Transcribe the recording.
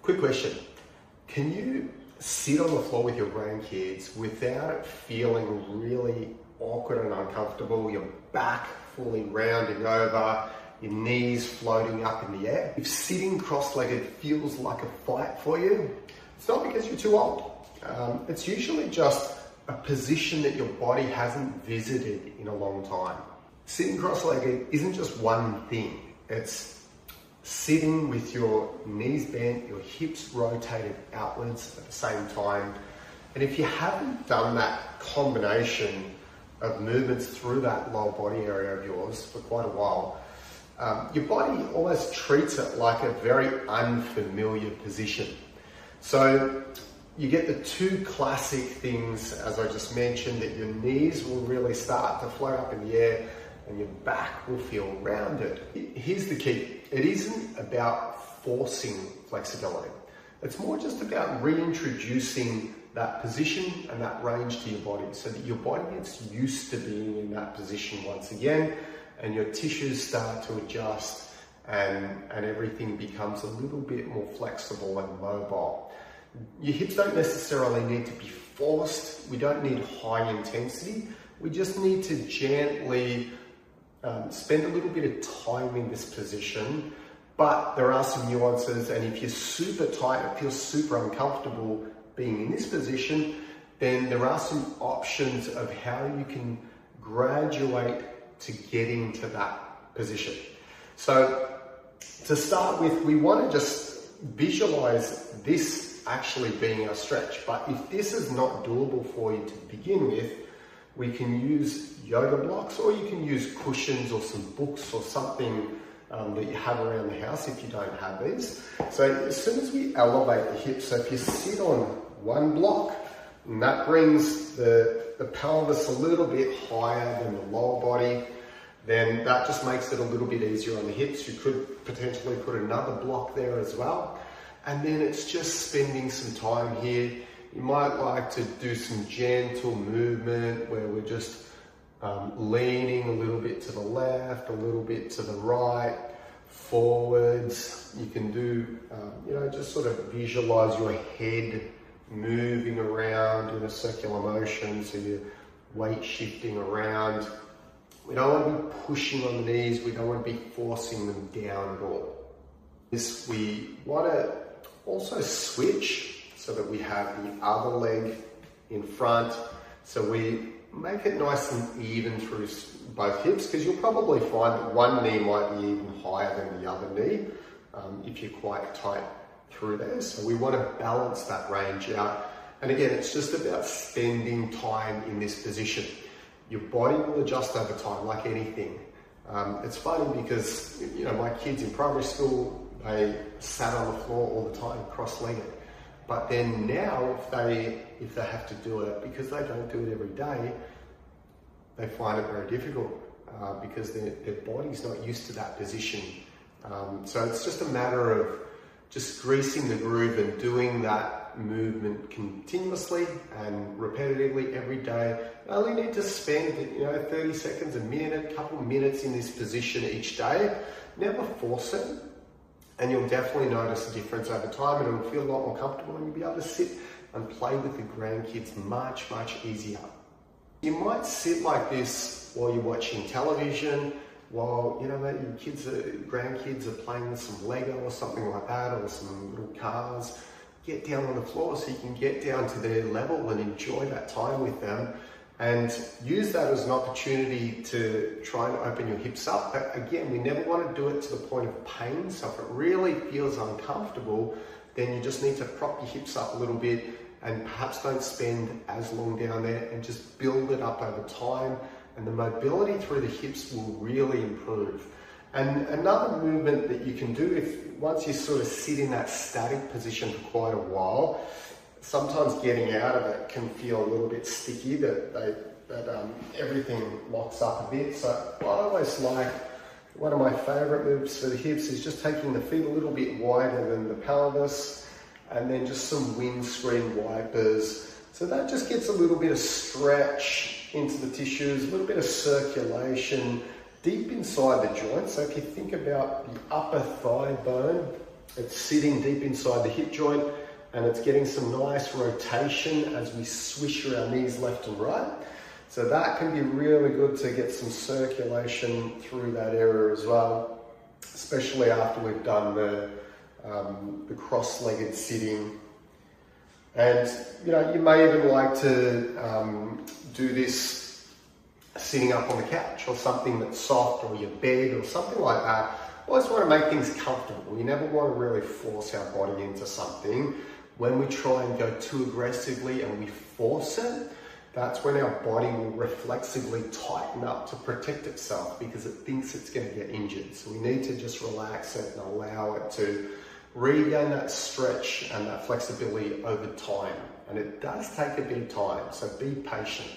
Quick question. Can you sit on the floor with your grandkids without it feeling really awkward and uncomfortable, your back fully rounding over, your knees floating up in the air? If sitting cross-legged feels like a fight for you, it's not because you're too old. It's usually just a position that your body hasn't visited in a long time. Sitting cross-legged isn't just one thing. It's sitting with your knees bent, your hips rotated outwards at the same time. And if you haven't done that combination of movements through that lower body area of yours for quite a while, your body almost treats it like a very unfamiliar position. So you get the two classic things, as I just mentioned, that your knees will really start to float up in the air and your back will feel rounded. Here's the key. It isn't about forcing flexibility. It's more just about reintroducing that position and that range to your body so that your body gets used to being in that position once again and your tissues start to adjust and everything becomes a little bit more flexible and mobile. Your hips don't necessarily need to be forced. We don't need high intensity. We just need to gently spend a little bit of time in this position, but there are some nuances, and if you're super tight, it feels super uncomfortable being in this position, then there are some options of how you can graduate to getting to that position. So to start with, we want to just visualize this actually being our stretch, but if this is not doable for you to begin with, we can use yoga blocks, or you can use cushions or some books or something that you have around the house if you don't have these. So as soon as we elevate the hips, so if you sit on one block, and that brings the pelvis a little bit higher than the lower body, then that just makes it a little bit easier on the hips. You could potentially put another block there as well. And then it's just spending some time here. You might like to do some gentle movement where we're just leaning a little bit to the left, a little bit to the right, forwards. You can do, just sort of visualize your head moving around in a circular motion, so your weight shifting around. We don't want to be pushing on the knees, we don't want to be forcing them down at all. We want to also switch so that we have the other leg in front. So we make it nice and even through both hips, because you'll probably find that one knee might be even higher than the other knee if you're quite tight through there. So we want to balance that range out. And again, it's just about spending time in this position. Your body will adjust over time, like anything. It's funny because, my kids in primary school, they sat on the floor all the time, cross-legged. But then now, if they have to do it, because they don't do it every day, they find it very difficult because their body's not used to that position. So it's just a matter of just greasing the groove and doing that movement continuously and repetitively every day. You only need to spend 30 seconds, a minute, a couple of minutes in this position each day. Never force it. And you'll definitely notice a difference over time, and it'll feel a lot more comfortable, and you'll be able to sit and play with the grandkids much, much easier. You might sit like this while you're watching television, while your grandkids are playing with some Lego or something like that, or some little cars. Get down on the floor so you can get down to their level and enjoy that time with them. And use that as an opportunity to try and open your hips up. But again, we never want to do it to the point of pain. So if it really feels uncomfortable, then you just need to prop your hips up a little bit and perhaps don't spend as long down there, and just build it up over time. And the mobility through the hips will really improve. And another movement that you can do once you sort of sit in that static position for quite a while, sometimes getting out of it can feel a little bit sticky, that everything locks up a bit. So I always like, one of my favorite moves for the hips is just taking the feet a little bit wider than the pelvis, and then just some windscreen wipers. So that just gets a little bit of stretch into the tissues, a little bit of circulation deep inside the joint. So if you think about the upper thigh bone It's sitting deep inside the hip joint, and it's getting some nice rotation as we swish our knees left and right. So that can be really good to get some circulation through that area as well, especially after we've done the cross-legged sitting. And you may even like to do this sitting up on the couch or something that's soft, or your bed or something like that. Always want to make things comfortable. You never want to really force our body into something. When we try and go too aggressively and we force it, that's when our body will reflexively tighten up to protect itself because it thinks it's going to get injured. So we need to just relax it and allow it to regain that stretch and that flexibility over time. And it does take a bit of time, so be patient.